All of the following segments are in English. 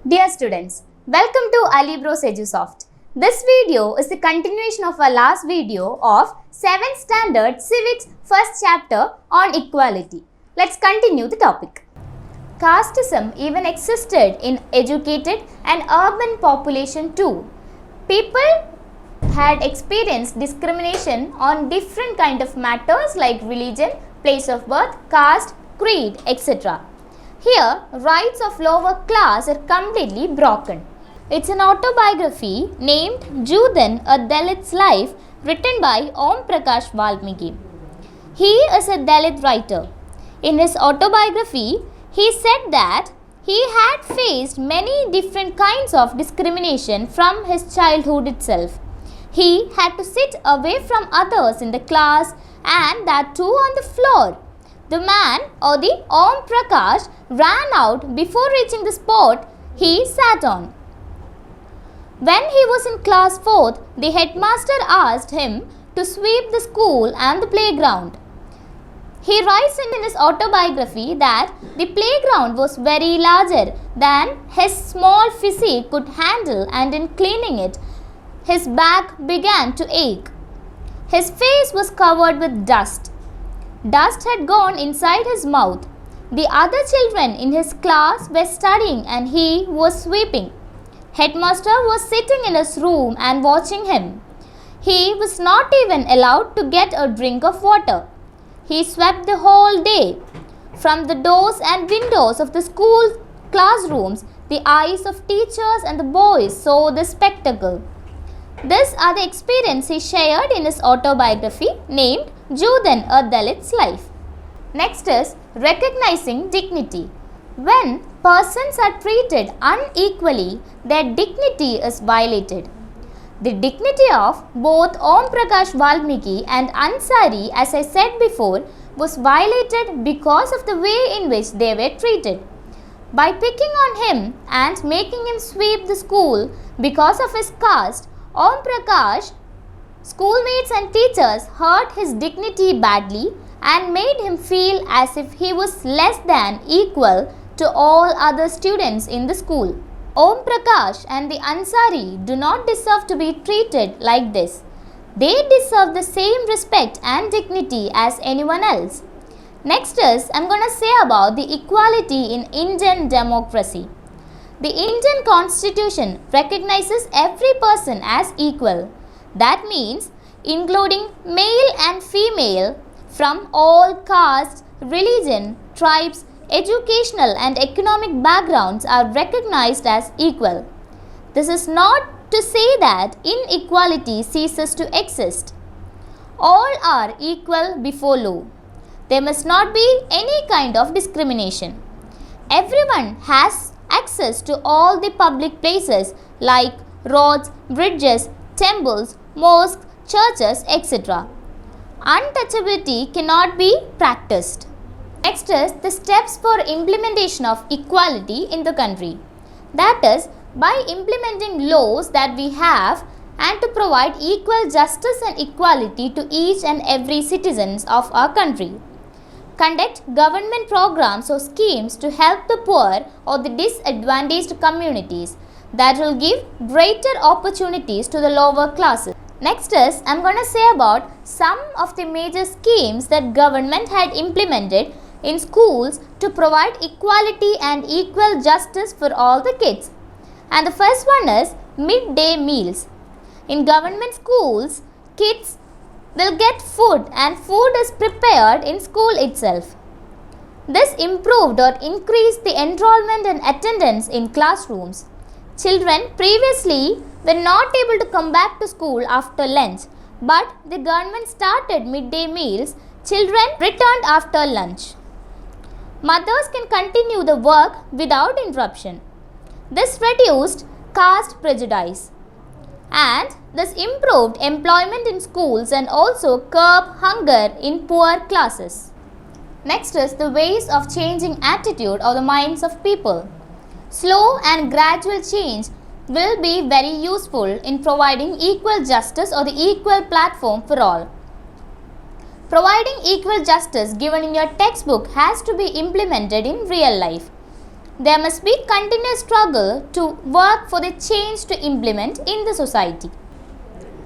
Dear students, welcome to Alibros EduSoft. This video is the continuation of our last video of 7th Standard Civics first chapter on equality. Let's continue the topic. Casteism even existed in educated and urban population too. People had experienced discrimination on different kind of matters like religion, place of birth, caste, creed, etc. Here, rights of lower class are completely broken. It's an autobiography named Judan, a Dalit's Life, written by Om Prakash Valmiki. He is a Dalit writer. In his autobiography, he said that he had faced many different kinds of discrimination from his childhood itself. He had to sit away from others in the class and that too on the floor. The man or the Om Prakash ran out before reaching the spot he sat on. When he was in class 4th, the headmaster asked him to sweep the school and the playground. He writes in his autobiography that the playground was very larger than his small physique could handle, and in cleaning it, his back began to ache. His face was covered with dust. Dust had gone inside his mouth. The other children in his class were studying and he was sweeping. Headmaster was sitting in his room and watching him. He was not even allowed to get a drink of water. He swept the whole day. From the doors and windows of the school classrooms, the eyes of teachers and the boys saw the spectacle. These are the experience he shared in his autobiography named Judan, a Dalit's Life. Next is recognizing dignity. When persons are treated unequally, their dignity is violated. The dignity of both Om Prakash Valmiki and Ansari, as I said before, was violated because of the way in which they were treated. By picking on him and making him sweep the school because of his caste, Om Prakash, schoolmates and teachers hurt his dignity badly and made him feel as if he was less than equal to all other students in the school. Om Prakash and the Ansari do not deserve to be treated like this. They deserve the same respect and dignity as anyone else. Next is, I'm going to say about the equality in Indian democracy. The Indian Constitution recognizes every person as equal. That means including male and female from all castes, religion, tribes, educational and economic backgrounds are recognized as equal. This is not to say that inequality ceases to exist. All are equal before law. There must not be any kind of discrimination. Everyone has access to all the public places like roads, bridges, temples, mosques, churches, etc. Untouchability cannot be practiced. Next is the steps for implementation of equality in the country. That is, by implementing laws that we have and to provide equal justice and equality to each and every citizens of our country. Conduct government programs or schemes to help the poor or the disadvantaged communities that will give greater opportunities to the lower classes. Next is, I'm going to say about some of the major schemes that government had implemented in schools to provide equality and equal justice for all the kids. And the first one is Midday Meals. In government schools, kids will get food and food is prepared in school itself. This improved or increased the enrollment and attendance in classrooms. Children previously were not able to come back to school after lunch, but the government started midday meals. Children returned after lunch. Mothers can continue the work without interruption. This reduced caste prejudice. And this improved employment in schools and also curbed hunger in poor classes. Next is the ways of changing attitude of the minds of people. Slow and gradual change will be very useful in providing equal justice or the equal platform for all. Providing equal justice given in your textbook has to be implemented in real life. there must be continuous struggle to work for the change to implement in the society.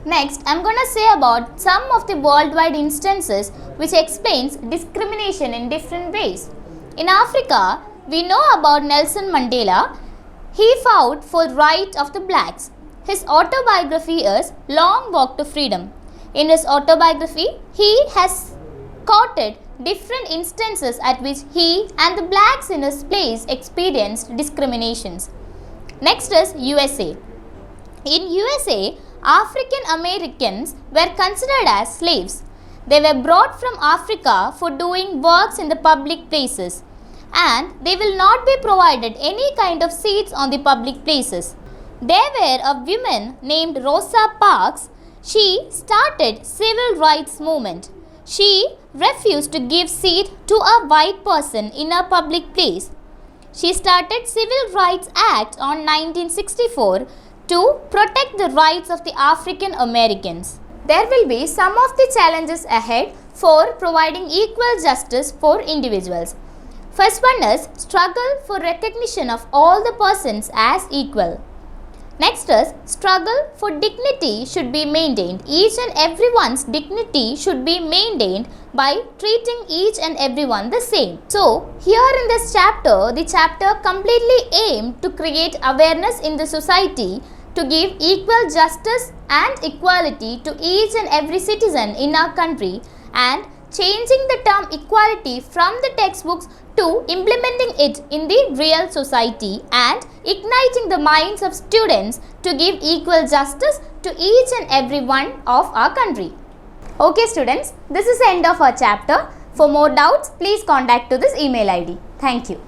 Next, I am going to say about some of the worldwide instances which explains discrimination in different ways. In Africa, we know about Nelson Mandela. He fought for right of the blacks. His autobiography is Long Walk to Freedom. In his autobiography, he has quoted different instances at which he and the blacks in his place experienced discriminations. Next is USA. In USA, African Americans were considered as slaves. They were brought from Africa for doing works in the public places, and they will not be provided any kind of seats on the public places. There were a woman named Rosa Parks. She started civil rights movement. She refused to give seat to a white person in a public place. She started Civil Rights Act on 1964 to protect the rights of the African Americans. There will be some of the challenges ahead for providing equal justice for individuals. First one is struggle for recognition of all the persons as equal. Next is struggle for dignity should be maintained. Each and everyone's dignity should be maintained by treating each and everyone the same. So, here in this chapter, the chapter completely aimed to create awareness in the society to give equal justice and equality to each and every citizen in our country, and changing the term equality from the textbooks to implementing it in the real society and igniting the minds of students to give equal justice to each and every one of our country. Okay students, this is the end of our chapter. For more doubts, please contact to this email ID. Thank you.